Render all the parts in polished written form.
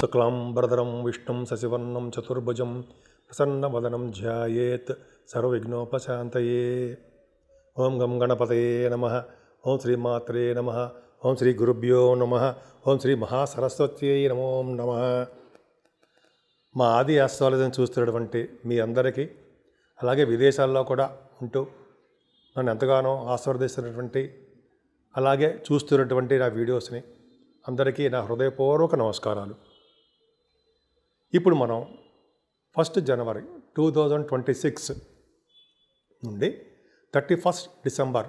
శుక్లాంబరధరం విష్ణుం శశివర్ణం చతుర్భుజం ప్రసన్నవదనం ధ్యాయేత్ సర్వవిఘ్నోపశాంతయే. ఓం గం గణపతయే నమః. ఓం శ్రీమాత్రే నమః. ఓం శ్రీ గురుభ్యో నమః. ఓం శ్రీ మహాసరస్వత్యై నమో నమః. మా ఆది ఆస్ట్రాలజీని చూస్తున్నటువంటి మీ అందరికీ, అలాగే విదేశాల్లో కూడా ఉంటూ నన్ను ఎంతగానో ఆశీర్వదిస్తున్నటువంటి, అలాగే చూస్తున్నటువంటి నా వీడియోస్ని అందరికీ నా హృదయపూర్వక నమస్కారాలు. ఇప్పుడు మనం 1 జనవరి 2026 నుండి 31 డిసెంబర్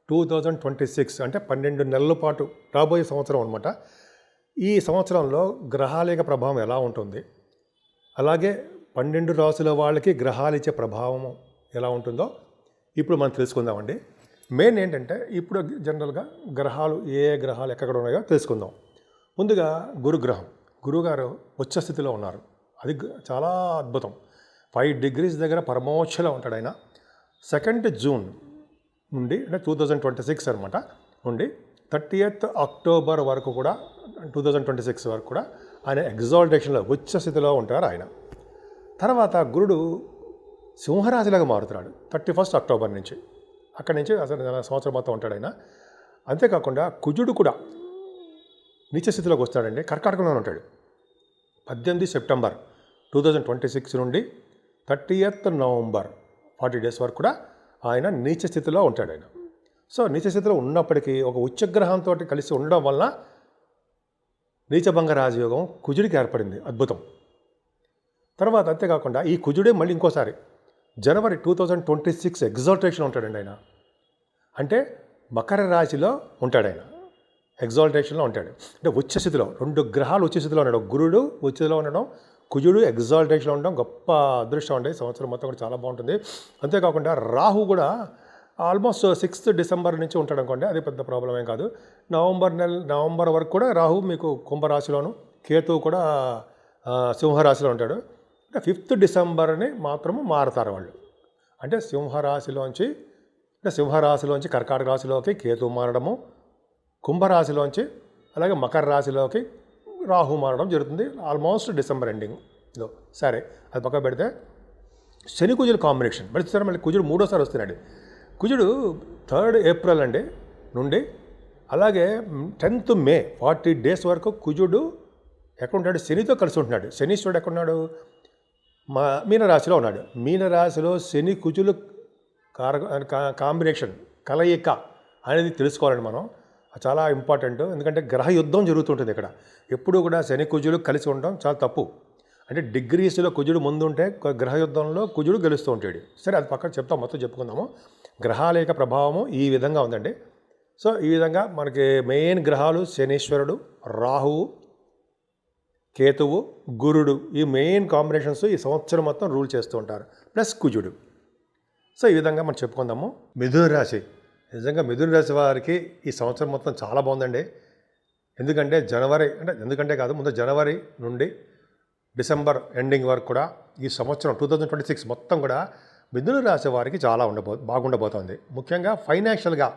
2026 అంటే 12 నెలల పాటు రాబోయే సంవత్సరం అనమాట. ఈ సంవత్సరంలో గ్రహాల యొక్క ప్రభావం ఎలా ఉంటుంది, అలాగే 12 రాసుల వాళ్ళకి గ్రహాలు ఇచ్చే ప్రభావం ఎలా ఉంటుందో ఇప్పుడు మనం తెలుసుకుందామండి. మెయిన్ ఏంటంటే ఇప్పుడు జనరల్గా గ్రహాలు ఏ గ్రహాలు ఎక్కడ ఉన్నాయో తెలుసుకుందాం. ముందుగా గురుగ్రహం, గురువుగారు ఉచ్చ స్థితిలో ఉన్నారు. అది చాలా అద్భుతం. 5 degrees దగ్గర పరమోచ్చలో ఉంటాడు ఆయన. 2nd జూన్ నుండి అంటే 2026 అనమాట నుండి 30th అక్టోబర్ వరకు కూడా 2026 వరకు కూడా ఆయన ఎగ్జాల్టేషన్లో ఉచ్చ స్థితిలో ఉంటారు ఆయన. తర్వాత గురుడు సింహరాశిలాగా మారుతున్నాడు 31st అక్టోబర్ నుంచి. అక్కడి నుంచి అసలు సంవత్సరం మొత్తం ఉంటాడు ఆయన. అంతేకాకుండా కుజుడు కూడా నీచ స్థితిలోకి వస్తాడండి, కర్కాటకంలో ఉంటాడు. 18 సెప్టెంబర్ 2026 నుండి 30th నవంబర్ 40 days వరకు కూడా ఆయన నీచ స్థితిలో ఉంటాడు ఆయన. సో నీచ స్థితిలో ఉన్నప్పటికీ ఒక ఉచ్చగ్రహంతో కలిసి ఉండడం వలన నీచభంగ రాజయోగం కుజుడికి ఏర్పడింది. అద్భుతం. తర్వాత అంతేకాకుండా ఈ కుజుడే మళ్ళీ ఇంకోసారి జనవరి 2026 ఎగ్జాల్టేషన్ ఉంటాడండి ఆయన. అంటే మకర రాశిలో ఉంటాడు ఆయన, ఎగ్జాల్టేషన్లో ఉంటాడు. అంటే ఉచ్చస్థితిలో 2 గ్రహాలు ఉచ్చస్థితిలో ఉండడం, గురుడు ఉచ్చలో ఉండడం, కుజుడు ఎగ్జాల్టేషన్లో ఉండడం గొప్ప అదృష్టం అండి. సంవత్సరం మొత్తం కూడా చాలా బాగుంటుంది. అంతేకాకుండా రాహు కూడా ఆల్మోస్ట్ 6th డిసెంబర్ నుంచి ఉంటాడు అనుకోండి, అది పెద్ద ప్రాబ్లం ఏం కాదు. నవంబర్ వరకు కూడా రాహు మీకు కుంభరాశిలోను, కేతువు కూడా సింహరాశిలో ఉంటాడు. అంటే 5th డిసెంబర్ని మాత్రము మారుతారు వాళ్ళు. అంటే సింహరాశిలోంచి కర్కాటక రాశిలోకి కేతువు మారడము, కుంభరాశిలోంచి అలాగే మకర రాశిలోకి రాహు మారడం జరుగుతుంది ఆల్మోస్ట్ డిసెంబర్ ఎండింగ్లో. సరే, అది పక్క పెడితే శని కుజుల కాంబినేషన్ పెడతారు. మళ్ళీ కుజుడు 3వసారి వస్తున్నాడు. కుజుడు 3rd ఏప్రిల్ అండి నుండి అలాగే 10th మే 40 days వరకు కుజుడు ఎక్కడ ఉంటాడు, శనితో కలిసి ఉంటున్నాడు. శనీశ్వరుడు ఎక్కడున్నాడు, మీనరాశిలో ఉన్నాడు. మీనరాశిలో శని కుజులు కాంబినేషన్ కలయిక అనేది తెలుసుకోవాలండి మనం. చాలా ఇంపార్టెంట్. ఎందుకంటే గ్రహ యుద్ధం జరుగుతుంటుంది ఇక్కడ. ఎప్పుడు కూడా శని కుజులు కలిసి ఉండడం చాలా తప్పు. అంటే డిగ్రీస్లో కుజుడు ముందుంటే గ్రహ యుద్ధంలో కుజుడు గెలుస్తూ ఉంటాడు. సరే, అది పక్కన చెప్తాం, మొత్తం చెప్పుకుందాము. గ్రహాల యొక్క ప్రభావము ఈ విధంగా ఉందండి. సో ఈ విధంగా మనకి మెయిన్ గ్రహాలు శనీశ్వరుడు, రాహువు, కేతువు, గురుడు, ఈ మెయిన్ కాంబినేషన్స్ ఈ సంవత్సరం మొత్తం రూల్ చేస్తూ ఉంటారు, ప్లస్ కుజుడు. సో ఈ విధంగా మనం చెప్పుకుందాము. మిథున రాశి, నిజంగా మిథున రాశి వారికి ఈ సంవత్సరం మొత్తం చాలా బాగుందండి. ఎందుకంటే ముందు జనవరి నుండి డిసెంబర్ ఎండింగ్ వరకు కూడా ఈ సంవత్సరం 2026 మొత్తం కూడా మిథున రాశి వారికి చాలా బాగుండబోతోంది. ముఖ్యంగా ఫైనాన్షియల్గా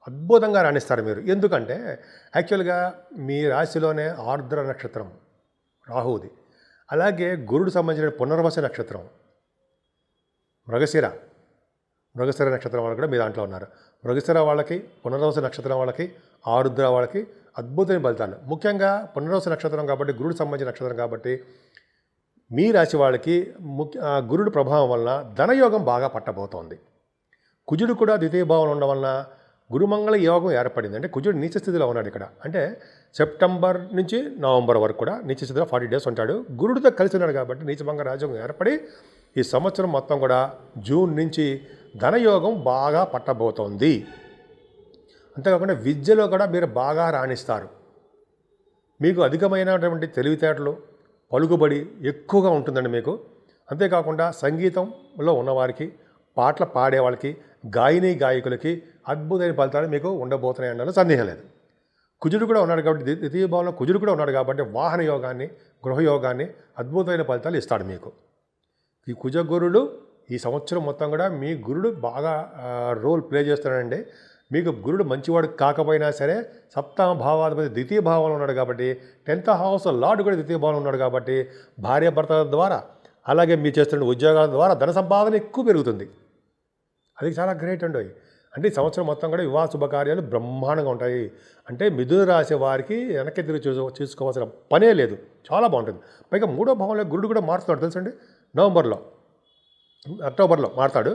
అద్భుతంగా రాణిస్తారు మీరు. ఎందుకంటే యాక్చువల్గా మీ రాశిలోనే ఆర్ద్ర నక్షత్రం రాహువుది, అలాగే గురుడు సంబంధించిన పునర్వస నక్షత్రం మృగశిర నక్షత్రం వాళ్ళు కూడా మీ దాంట్లో ఉన్నారు. మృగశిర వాళ్ళకి, పునర్వస నక్షత్రం వాళ్ళకి, ఆరుద్ర వాళ్ళకి అద్భుతమైన ఫలితాలు. ముఖ్యంగా పునర్వస నక్షత్రం కాబట్టి, గురుడు సంబంధించిన నక్షత్రం కాబట్టి మీ రాశి వాళ్ళకి గురుడు ప్రభావం వలన ధనయోగం బాగా పట్టబోతోంది. కుజుడు కూడా ద్వితీయ భావం ఉండడం వలన గురుమంగళ యోగం ఏర్పడింది. అంటే కుజుడు నీచ స్థితిలో ఉన్నాడు ఇక్కడ. అంటే సెప్టెంబర్ నుంచి నవంబర్ వరకు కూడా నీచ స్థితిలో 40 days ఉంటాడు. గురుడితో కలిసి ఉన్నాడు కాబట్టి నీచభంగ రాజయోగం ఏర్పడి ఈ సంవత్సరం మొత్తం కూడా జూన్ నుంచి ధనయోగం బాగా పట్టబోతోంది. అంతేకాకుండా విద్యలో కూడా మీరు బాగా రాణిస్తారు. మీకు అధికమైనటువంటి తెలివితేటలు, పలుకుబడి ఎక్కువగా ఉంటుందండి మీకు. అంతేకాకుండా సంగీతంలో ఉన్నవారికి, పాటలు పాడే వాళ్ళకి, గాయకులకి అద్భుతమైన ఫలితాలు మీకు ఉండబోతున్నాయి అనడంలో సందేహం లేదు. కుజుడు కూడా ఉన్నాడు కాబట్టి, ద్వితీయ భావంలో కుజుడు కూడా ఉన్నాడు కాబట్టి వాహన యోగాన్ని, గృహయోగాన్ని, అద్భుతమైన ఫలితాలు ఇస్తాడు మీకు. ఈ కుజ గురుడు ఈ సంవత్సరం మొత్తం కూడా మీ గురుడు బాగా రోల్ ప్లే చేస్తాడండి. మీకు గురుడు మంచివాడు కాకపోయినా సరే సప్తమ భావాధిపతి ద్వితీయ భావంలో ఉన్నాడు కాబట్టి 10th హౌస్ లార్డ్ కూడా ద్వితీయ భావంలో ఉన్నాడు కాబట్టి భార్యాభర్తల ద్వారా అలాగే మీరు చేస్తున్న ఉద్యోగాల ద్వారా ధన సంపాదన ఎక్కువ పెరుగుతుంది. అది చాలా గ్రేట్ అండి. అంటే ఈ సంవత్సరం మొత్తం కూడా వివాహ శుభకార్యాలు బ్రహ్మాండంగా ఉంటాయి. అంటే మిథున రాశి వారికి వెనక్కి తిరిగి చూసుకోవాల్సిన పనే లేదు, చాలా బాగుంటుంది. పైగా 3వ భావంలో గురుడు కూడా మారుతాడు తెలుసండి. అక్టోబర్లో మారుతాడు.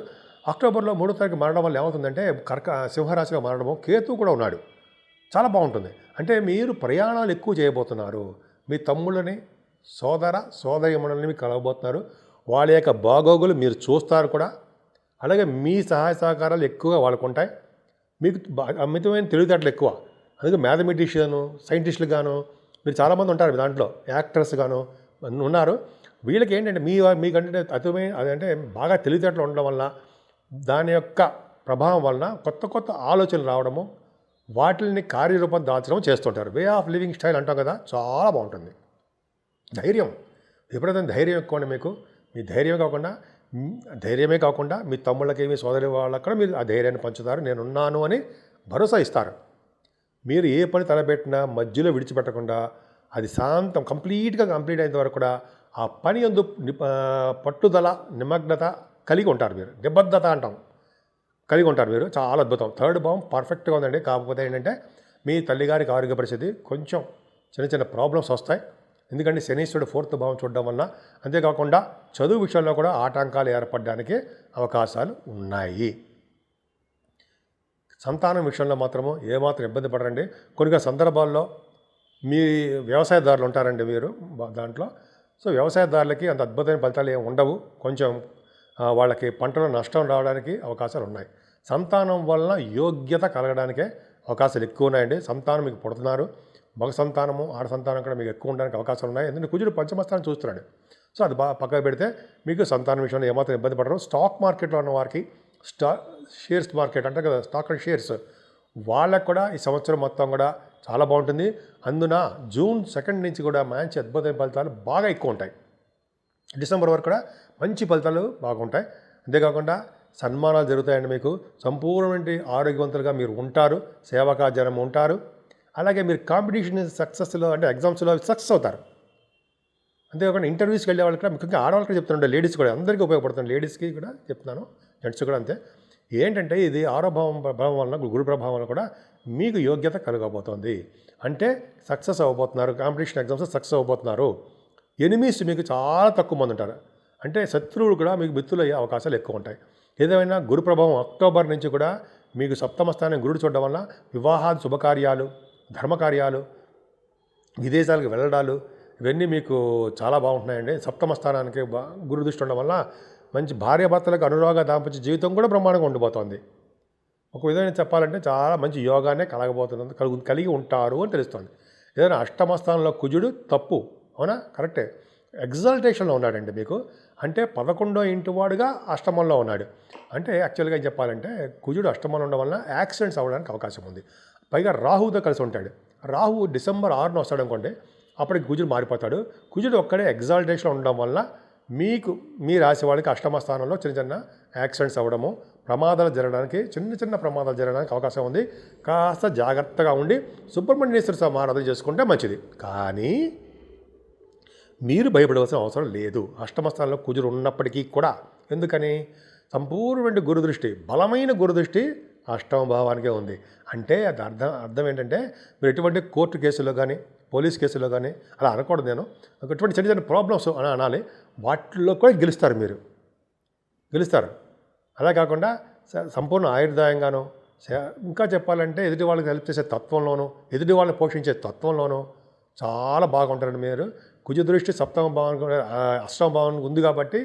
అక్టోబర్లో 3వ తారీఖు మారడం వల్ల ఏమవుతుందంటే సింహరాశిగా మారడము, కేతు కూడా ఉన్నాడు, చాలా బాగుంటుంది. అంటే మీరు ప్రయాణాలు ఎక్కువ చేయబోతున్నారు. మీ తమ్ముళ్ళని సోదరీమణులని మీకు కలగబోతున్నారు. వాళ్ళ యొక్క బాగోగులు మీరు చూస్తారు కూడా. అలాగే మీ సహాయ సహకారాలు ఎక్కువగా వాళ్ళకు ఉంటాయి. మీకు అమితమైన తెలివితేటలు ఎక్కువ. అందుకే మ్యాథమెటిషియను, సైంటిస్టులు గాను మీరు చాలామంది ఉంటారు దాంట్లో, యాక్టర్స్ గాను ఉన్నారు. వీళ్ళకి ఏంటంటే మీకంటే అతిమైన అదంటే బాగా తెలివితేటలు ఉండడం వల్ల దాని యొక్క ప్రభావం వలన కొత్త కొత్త ఆలోచనలు రావడము, వాటిని కార్యరూపం దాల్చడం చేస్తుంటారు. వే ఆఫ్ లివింగ్ స్టైల్ అంటాం కదా, చాలా బాగుంటుంది. ధైర్యం, ఎప్పుడైతే ధైర్యం ఎక్కువ మీకు, మీ ధైర్యమే కాకుండా మీ తమ్ముళ్ళకి మీ సోదరి వాళ్ళకి కూడా మీరు ఆ ధైర్యాన్ని పంచుతారు. నేనున్నాను అని భరోసా ఇస్తారు. మీరు ఏ పని తలపెట్టినా మధ్యలో విడిచిపెట్టకుండా అది కంప్లీట్ అయినంత వరకు కూడా ఆ పని యందు పట్టుదల, నిమగ్నత కలిగి ఉంటారు. మీరు నిబద్ధత అంటాం, కలిగి ఉంటారు మీరు. చాలా అద్భుతం. 3rd భావం పర్ఫెక్ట్గా ఉందండి. కాకపోతే ఏంటంటే మీ తల్లిగారికి ఆరోగ్య పరిస్థితి కొంచెం చిన్న ప్రాబ్లమ్స్ వస్తాయి. ఎందుకంటే శనీశ్వరుడు 4th భావం చూడడం వల్ల. అంతేకాకుండా చదువు విషయంలో కూడా ఆటంకాలు ఏర్పడడానికి అవకాశాలు ఉన్నాయి. సంతానం విషయంలో మాత్రము ఏమాత్రం ఇబ్బంది పడరండి. కొన్ని సందర్భాల్లో మీ వ్యవసాయదారులు ఉంటారండి మీరు దాంట్లో. సో వ్యవసాయదారులకి అంత అద్భుతమైన ఫలితాలు ఏమి ఉండవు. కొంచెం వాళ్ళకి పంటలో నష్టం రావడానికి అవకాశాలు ఉన్నాయి. సంతానం వలన యోగ్యత కలగడానికే అవకాశాలు ఎక్కువ ఉన్నాయండి. సంతానం మీకు పుడుతున్నారు. మగ సంతానము, ఆడ సంతానం కూడా మీకు ఎక్కువ ఉండడానికి అవకాశాలు ఉన్నాయి. ఎందుకంటే కుజుడు పంచమస్థానం చూస్తున్నాడు. సో అది పక్కకు పెడితే మీకు సంతానం విషయంలో ఏమాత్రం ఇబ్బంది పడరు. స్టాక్ మార్కెట్లో ఉన్న వారికి, షేర్స్ మార్కెట్ అంటే కదా, స్టాక్ అండ్ షేర్స్, వాళ్ళకు కూడా ఈ సంవత్సరం మొత్తం కూడా చాలా బాగుంటుంది. అందున జూన్ 2 నుంచి కూడా మంచి అద్భుతమైన ఫలితాలు బాగా ఎక్కువ ఉంటాయి. డిసెంబర్ వరకు కూడా మంచి ఫలితాలు బాగుంటాయి. అంతేకాకుండా సన్మానాలు జరుగుతాయండి. మీకు సంపూర్ణమైన ఆరోగ్యవంతులుగా మీరు ఉంటారు. సేవకాజనం ఉంటారు. అలాగే మీరు కాంపిటీషన్ సక్సెస్లో అంటే ఎగ్జామ్స్లో సక్సెస్ అవుతారు. అంతేకాకుండా ఇంటర్వ్యూస్కి వెళ్ళే వాళ్ళకి కూడా, ముఖ్యంగా ఆడవాళ్ళకి చెప్తున్నాడు, లేడీస్ కూడా అందరికీ ఉపయోగపడుతుంది. లేడీస్కి కూడా చెప్తున్నాను, జెంట్స్ కూడా అంతే. ఏంటంటే ఇది 6వ భావం వలన, గురు ప్రభావం వలన కూడా మీకు యోగ్యత కలగబోతోంది. అంటే సక్సెస్ అవ్వబోతున్నారు. కాంపిటీషన్ ఎగ్జామ్స్ సక్సెస్ అవ్వబోతున్నారు. ఎనిమీస్ మీకు చాలా తక్కువ మంది ఉంటారు. అంటే శత్రువులు కూడా మీకు మిత్రులు అయ్యే అవకాశాలు ఎక్కువ ఉంటాయి. ఏదేమైనా గురు ప్రభావం అక్టోబర్ నుంచి కూడా మీకు 7వ స్థానం గురుడు చూడడం వల్ల వివాహాలు, శుభకార్యాలు, ధర్మకార్యాలు, విదేశాలకు వెళ్ళడాలు ఇవన్నీ మీకు చాలా బాగుంటున్నాయండి. 7వ స్థానానికి గురు దృష్టి ఉండడం వల్ల మంచి భార్యాభర్తలకు అనురాగ దాంపత్య జీవితం కూడా బ్రహ్మాండంగా ఉండిపోతుంది. ఒక విధంగా చెప్పాలంటే చాలా మంచి యోగానే కలిగి ఉంటారు అని తెలుస్తుంది. ఏదైనా 8వ స్థానంలో కుజుడు తప్పు, అవునా? కరెక్టే. ఎగ్జాల్టేషన్లో ఉన్నాడండి మీకు. అంటే 11వ ఇంటి వాడుగా అష్టమంలో ఉన్నాడు. అంటే యాక్చువల్గా ఏం చెప్పాలంటే కుజుడు అష్టమంలో ఉండడం వల్ల యాక్సిడెంట్స్ అవ్వడానికి అవకాశం ఉంది. పైగా రాహువుతో కలిసి ఉంటాడు. రాహువు డిసెంబర్ 6న వస్తాడు అనుకోండి, అప్పటికి కుజుడు మారిపోతాడు. కుజుడు ఒక్కడే ఎగ్జాల్టేషన్లో ఉండడం వల్ల మీకు, మీ రాశి వాళ్ళకి 8వ స్థానంలో చిన్న యాక్సిడెంట్స్ అవ్వడము, ప్రమాదాలు జరగడానికి, చిన్న ప్రమాదాలు జరగడానికి అవకాశం ఉంది. కాస్త జాగ్రత్తగా ఉండి సుబ్రహ్మణ్యేశ్వర స్వామి ఆరాధన చేసుకుంటే మంచిది. కానీ మీరు భయపడవలసిన అవసరం లేదు 8వ స్థానంలో కుజుడు ఉన్నప్పటికీ కూడా. ఎందుకని? సంపూర్ణమైన గురుదృష్టి, బలమైన గురుదృష్టి 8వ భావానికే ఉంది. అంటే అది అర్థం ఏంటంటే మీరు ఎటువంటి కోర్టు కేసులో కానీ, పోలీస్ కేసులో కానీ అలా అనకూడదు. నేను ఎటువంటి చిన్న ప్రాబ్లమ్స్ అని అనాలి. వాటిల్లో కూడా గెలుస్తారు. అలా కాకుండా సంపూర్ణ ఆయుర్దాయంగాను, ఇంకా చెప్పాలంటే ఎదుటి వాళ్ళకి హెల్ప్ చేసే తత్వంలోనూ, ఎదుటి వాళ్ళని పోషించే తత్వంలోనూ చాలా బాగుంటారండి మీరు. కుజ దృష్టి 8వ భావానికి ఉంది కాబట్టి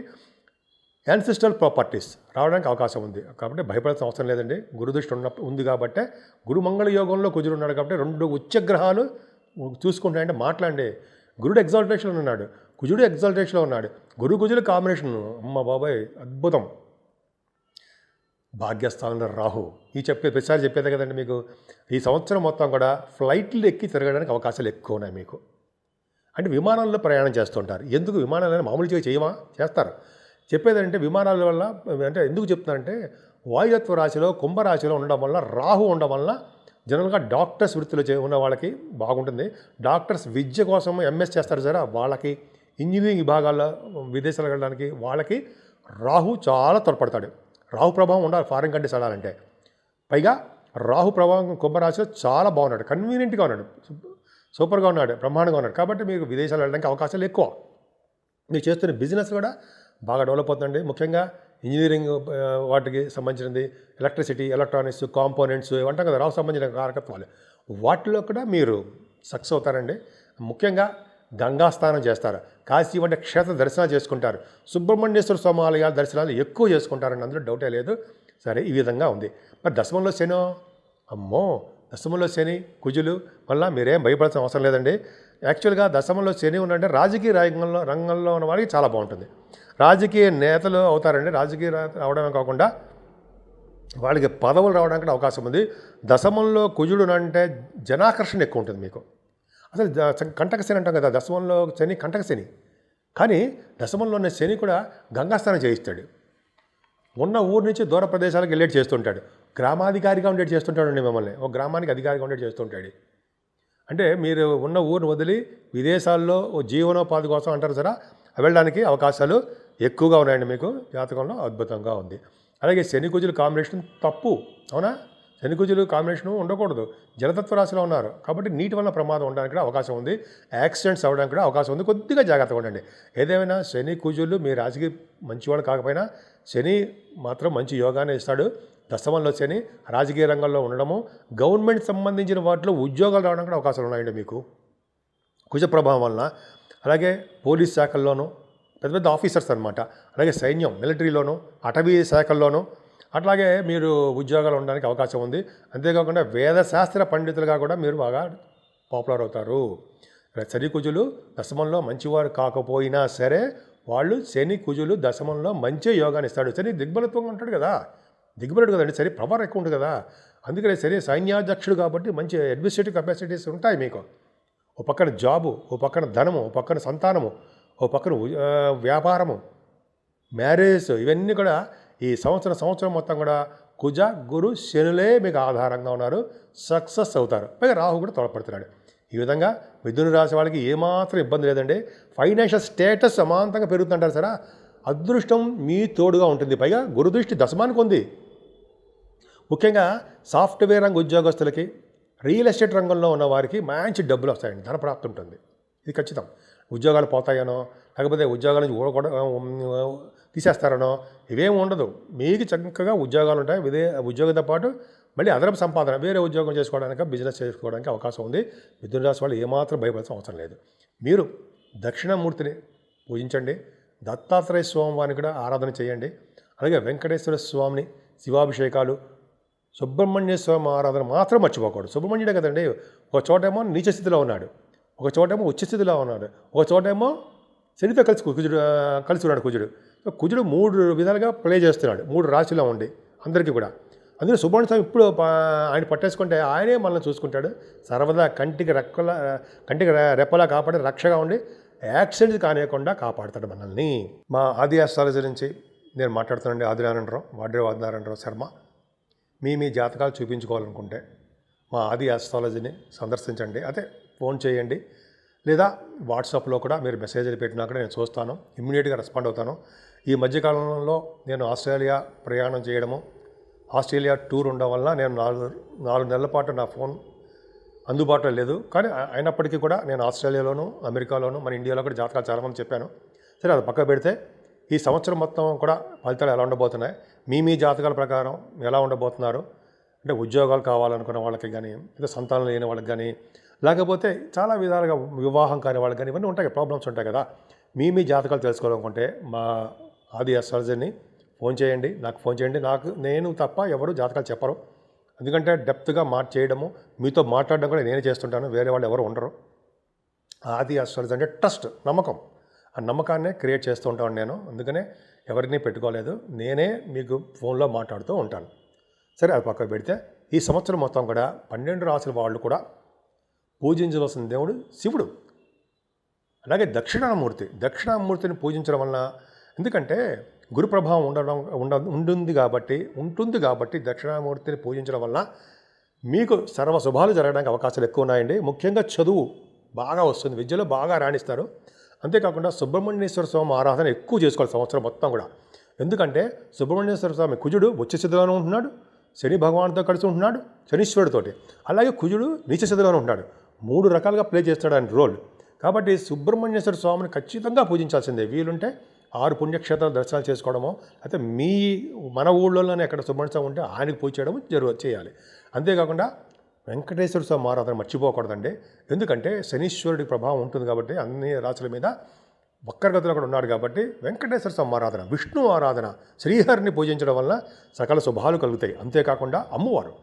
యాన్సిస్ట్రల్ ప్రాపర్టీస్ రావడానికి అవకాశం ఉంది. కాబట్టి భయపడాల్సిన అవసరం లేదండి. గురుదృష్టి ఉంది కాబట్టి, గురుమంగళ యోగంలో కుజుడు ఉన్నాడు కాబట్టి 2 ఉచ్చగ్రహాలు చూసుకుంటాయంటే మాట్లాడండి. గురుడు ఎగ్జాల్టేషన్లో ఉన్నాడు, కుజుడు ఎగ్జాల్టేషన్లో ఉన్నాడు. కుజుల కాంబినేషన్ అమ్మ బాబాయ్ అద్భుతం. భాగ్యస్థానంలో రాహు, ప్రతిసారి చెప్పేదే కదండి మీకు. ఈ సంవత్సరం మొత్తం కూడా ఫ్లైట్లు ఎక్కి తిరగడానికి అవకాశాలు ఎక్కువ ఉన్నాయి మీకు. అంటే విమానాల్లో ప్రయాణం చేస్తుంటారు. ఎందుకు విమానాలను మామూలుగా చేస్తారు. చెప్పేదంటే విమానాల వల్ల, అంటే ఎందుకు చెప్తున్నారంటే వాయుతత్వ రాశిలో కుంభరాశిలో ఉండడం వల్ల రాహు ఉండడం వలన జనరల్గా డాక్టర్స్ వృత్తిలో ఉన్న వాళ్ళకి బాగుంటుంది. డాక్టర్స్ విద్య కోసం ఎంఎస్ చేస్తారు సరే వాళ్ళకి, ఇంజనీరింగ్ విభాగాల్లో విదేశాలకు వెళ్ళడానికి వాళ్ళకి రాహు చాలా తోడ్పడతాడు. రాహు ప్రభావం ఉండాలి ఫారిన్ కంట్రీస్ వెళ్ళాలంటే. పైగా రాహు ప్రభావం కుంభరాశిలో చాలా బాగున్నాడు, కన్వీనియంట్గా ఉన్నాడు, సూపర్గా ఉన్నాడు, బ్రహ్మాండంగా ఉన్నాడు. కాబట్టి మీకు విదేశాలు వెళ్ళడానికి అవకాశాలు ఎక్కువ. మీరు చేస్తున్న బిజినెస్ కూడా బాగా డెవలప్ అవుతుందండి. ముఖ్యంగా ఇంజనీరింగ్ వాటికి సంబంధించినది, ఎలక్ట్రిసిటీ, ఎలక్ట్రానిక్స్, కాంపోనెంట్స్ ఇవంటాం కదా, రావు సంబంధించిన కారకత్వాలు, వాటిలో కూడా మీరు సక్సెస్ అవుతారండి. ముఖ్యంగా గంగా స్నానం చేస్తారు, కాశీ వంటి క్షేత్ర దర్శనాలు చేసుకుంటారు, సుబ్రహ్మణ్యేశ్వర స్వామి ఆలయాల దర్శనాలు ఎక్కువ చేసుకుంటారని అందులో డౌటే లేదు. సరే, ఈ విధంగా ఉంది. మరి దశమంలో శని, అమ్మో దశమంలో శని కుజులు వల్ల మీరేం భయపడాల్సిన అవసరం లేదండి. యాక్చువల్గా దశమంలో శని ఉన్నంటే రాజకీయ రంగంలో ఉన్న వారికి చాలా బాగుంటుంది. రాజకీయ నేతలు అవుతారండి. రాజకీయ అవడమే కాకుండా వాళ్ళకి పదవులు రావడానికి అవకాశం ఉంది. దశమంలో కుజుడు అంటే జనాకర్షణ ఎక్కువ ఉంటుంది మీకు. అసలు కంటక శని అంటాం కదా, దశమంలో శని కంటక శని. కానీ దశమంలో ఉన్న శని కూడా గంగాస్నానం చేయిస్తాడు. ఉన్న ఊరి నుంచి దూర ప్రదేశాలకు వెళ్ళేటి చేస్తుంటాడు. గ్రామాధికారిగా ఉండేటి చేస్తుంటాడు మిమ్మల్ని, ఒక గ్రామానికి అధికారిగా ఉండేటి చేస్తుంటాడు. అంటే మీరు ఉన్న ఊరిని వదిలి విదేశాల్లో జీవనోపాధి కోసం అంటారు సరే, వెళ్ళడానికి అవకాశాలు ఎక్కువగా ఉన్నాయండి. మీకు జాతకంలో అద్భుతంగా ఉంది. అలాగే శని కుజులు కాంబినేషన్ తప్పు, అవునా? శని కుజులు కాంబినేషన్ ఉండకూడదు. జలతత్వ రాశిలో ఉన్నారు కాబట్టి నీటి వల్ల ప్రమాదం ఉండడానికి కూడా అవకాశం ఉంది, యాక్సిడెంట్స్ అవ్వడానికి కూడా అవకాశం ఉంది. కొద్దిగా జాగ్రత్తగా ఉండండి. ఏదేమైనా శని కుజులు మీ రాశికి మంచివాడు కాకపోయినా శని మాత్రం మంచి యోగానే ఇస్తాడు. దశమంలో శని రాజకీయ రంగంలో ఉండడము, గవర్నమెంట్ సంబంధించిన వాటిలో ఉద్యోగాలు రావడానికి కూడా అవకాశాలు ఉన్నాయండి మీకు కుజ ప్రభావం వలన. అలాగే పోలీస్ శాఖల్లోనూ పెద్ద పెద్ద ఆఫీసర్స్ అనమాట, అలాగే సైన్యం మిలిటరీలోను, అటవీ శాఖల్లోనూ అట్లాగే మీరు ఉద్యోగాలు ఉండడానికి అవకాశం ఉంది. అంతేకాకుండా వేదశాస్త్ర పండితులుగా కూడా మీరు బాగా పాపులర్ అవుతారు. శని కుజులు దశమంలో మంచివారు కాకపోయినా సరే వాళ్ళు శని కుజులు దశమంలో మంచి యోగాన్ని ఇస్తాడు. శని దిగ్బలత్వంగా ఉంటాడు కదా, దిగ్బలుడు కదండి, శని పవర్ ఎక్కువ ఉంటుంది కదా. అందుకనే శని సైన్యాధ్యక్షుడు కాబట్టి మంచి అడ్మినిస్ట్రేటివ్ కెపాసిటీస్ ఉంటాయి మీకు. ఓ పక్కన జాబు, ఓ పక్కన ధనము, ఓ పక్కన సంతానము, ఓ పక్కన వ్యాపారము, మ్యారేజ్, ఇవన్నీ కూడా ఈ సంవత్సరం మొత్తం కూడా కుజ గురు శనులే మీకు ఆధారంగా ఉన్నారు, సక్సెస్ అవుతారు. పైగా రాహు కూడా తోడ్పడుతున్నాడు. ఈ విధంగా మిథున రాశి వాళ్ళకి ఏమాత్రం ఇబ్బంది లేదండి. ఫైనాన్షియల్ స్టేటస్ సమాంతంగా పెరుగుతుంటారు సరే, అదృష్టం మీ తోడుగా ఉంటుంది. పైగా గురుదృష్టి దశమానికి ఉంది. ముఖ్యంగా సాఫ్ట్వేర్ రంగ ఉద్యోగస్తులకి, రియల్ ఎస్టేట్ రంగంలో ఉన్న వారికి మంచి డబ్బులు వస్తాయండి, ధనప్రాప్తి ఉంటుంది. ఇది ఖచ్చితం. ఉద్యోగాలు పోతాయనో లేకపోతే ఉద్యోగాల నుంచి తీసేస్తారనో ఇవేం ఉండదు. మీకు చక్కగా ఉద్యోగాలు ఉంటాయి. ఉద్యోగంతో పాటు మళ్ళీ అదనపు సంపాదన, వేరే ఉద్యోగం చేసుకోవడానికి, బిజినెస్ చేసుకోవడానికి అవకాశం ఉంది. మిథున రాశి వాళ్ళు ఏమాత్రం భయపడాల్సిన అవసరం లేదు. మీరు దక్షిణామూర్తిని పూజించండి, దత్తాత్రేయ స్వామి వారిని కూడా ఆరాధన చేయండి. అలాగే వెంకటేశ్వర స్వామిని శివాభిషేకాలు, సుబ్రహ్మణ్య స్వామి ఆరాధన మాత్రం మర్చిపోకూడదు. సుబ్రహ్మణ్యుడే కదండి, ఒక చోటేమో నీచ స్థితిలో ఉన్నాడు, ఒక చోటేమో ఉచ్చ స్థితిలో ఉన్నాడు, ఒక చోటేమో శనితో కలిసి ఉన్నాడు కుజుడు. కుజుడు 3 విధాలుగా ప్లే చేస్తున్నాడు, 3 రాశిలో ఉండి అందరికీ కూడా. అందులో సుబ్రహ్మణ్య స్వామి ఇప్పుడు ఆయన పట్టేసుకుంటే ఆయనే మనల్ని చూసుకుంటాడు. సర్వదా కంటికి రెప్పలా కాపాడి రక్షగా ఉండి యాక్సిడెంట్స్ కానివ్వకుండా కాపాడుతాడు మనల్ని. మా ఆది ఆస్ట్రాలజీ నుంచి నేను మాట్లాడుతున్నానండి, ఆదినారాయణరావు శర్మ. మీ జాతకాలు చూపించుకోవాలనుకుంటే మా ఆది ఆస్ట్రాలజీని సందర్శించండి. అదే ఫోన్ చేయండి, లేదా వాట్సాప్లో కూడా మీరు మెసేజ్లు పెట్టినా కూడా నేను చూస్తాను, ఇమ్మీడియట్గా రెస్పాండ్ అవుతాను. ఈ మధ్యకాలంలో నేను ఆస్ట్రేలియా ప్రయాణం చేయడము, ఆస్ట్రేలియా టూర్ ఉండడం వల్ల నేను 4 నెలల పాటు నా ఫోన్ అందుబాటులో లేదు. కానీ అయినప్పటికీ కూడా నేను ఆస్ట్రేలియాలోను, అమెరికాలోను, మన ఇండియాలో కూడా జాతకాలు చాలామంది చెప్పాను. సరే, అది పక్క పెడితే ఈ సంవత్సరం మొత్తం కూడా ఫలితాలు ఎలా ఉండబోతున్నాయి, మీ జాతకాల ప్రకారం ఎలా ఉండబోతున్నారు అంటే ఉద్యోగాలు కావాలనుకున్న వాళ్ళకి కానీ, లేదా సంతానం లేని వాళ్ళకి కానీ, లేకపోతే చాలా విధాలుగా వివాహం కాని వాళ్ళకి కానీ, ఇవన్నీ ఉంటాయి, ప్రాబ్లమ్స్ ఉంటాయి కదా. మీ జాతకాలు తెలుసుకోవాలనుకుంటే మా ఆది ఆస్ట్రాలజీని ఫోన్ చేయండి, నాకు ఫోన్ చేయండి. నేను తప్ప ఎవరు జాతకాలు చెప్పరు. ఎందుకంటే డెప్త్గా చేయడము, మీతో మాట్లాడడం కూడా నేనే చేస్తుంటాను, వేరే వాళ్ళు ఎవరు ఉండరు. ఆది ఆస్ట్రాలజీ అంటే ట్రస్ట్, నమ్మకం. ఆ నమ్మకాన్నే క్రియేట్ చేస్తూ ఉంటాను నేను. అందుకనే ఎవరిని పెట్టుకోలేదు, నేనే మీకు ఫోన్లో మాట్లాడుతూ ఉంటాను. సరే, అది పక్కకు పెడితే ఈ సంవత్సరం మొత్తం కూడా 12 రాసుల వాళ్ళు కూడా పూజించవలసిన దేవుడు శివుడు. అలాగే దక్షిణామూర్తిని పూజించడం వలన, ఎందుకంటే గురు ప్రభావం ఉంటుంది కాబట్టి దక్షిణామూర్తిని పూజించడం వల్ల మీకు సర్వ శుభాలు జరగడానికి అవకాశాలు ఎక్కువ ఉన్నాయండి. ముఖ్యంగా చదువు బాగా వస్తుంది, విద్యలో బాగా రాణిస్తారు. అంతేకాకుండా సుబ్రహ్మణ్యేశ్వర స్వామి ఆరాధన ఎక్కువ చేసుకోవాలి సంవత్సరం మొత్తం కూడా. ఎందుకంటే సుబ్రహ్మణ్యేశ్వర స్వామి కుజుడు ఉచ్చస్థితిలోనే ఉంటున్నాడు, శని భగవాన్తో కలిసి ఉంటున్నాడు, శనీశ్వరుడితోటి. అలాగే కుజుడు నీచస్థితిలోనే ఉంటున్నాడు. 3 రకాలుగా ప్లే చేస్తాడు ఆయన రోల్. కాబట్టి సుబ్రహ్మణ్యేశ్వర స్వామిని ఖచ్చితంగా పూజించాల్సిందే. వీలుంటే 6 పుణ్యక్షేత్రాలు దర్శనాలు చేసుకోవడమో, అయితే మన ఊళ్ళోనే ఎక్కడ సుబ్రహ్మణ్య స్వామి ఉంటే ఆయనకు పూజ చేయడము చేయాలి. అంతేకాకుండా వెంకటేశ్వర స్వామి ఆరాధన మర్చిపోకూడదండి. ఎందుకంటే శనీశ్వరుడి ప్రభావం ఉంటుంది కాబట్టి అన్ని రాశుల మీద వక్రగతిలో కూడా ఉన్నాడు కాబట్టి వెంకటేశ్వర స్వామి ఆరాధన, విష్ణు ఆరాధన, శ్రీహరిని పూజించడం వల్ల సకల శుభాలు కలుగుతాయి. అంతేకాకుండా అమ్మవారు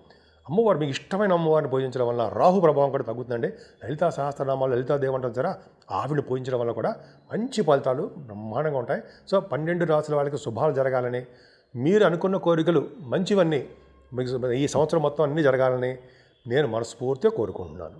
మీకు ఇష్టమైన అమ్మవారిని పూజించడం వల్ల రాహు ప్రభావం కూడా తగ్గుతుందండి. లలితా సహస్రనామాలు లలితాదేవి అంటారు సరే, ఆవిడని పూజించడం వల్ల కూడా మంచి ఫలితాలు బ్రహ్మాండంగా ఉంటాయి. సో 12 రాసుల వాళ్ళకి శుభాలు జరగాలని, మీరు అనుకున్న కోరికలు మంచివన్నీ మీకు ఈ సంవత్సరం మొత్తం అన్నీ జరగాలని నేను మనస్ఫూర్తిగా కోరుకుంటున్నాను.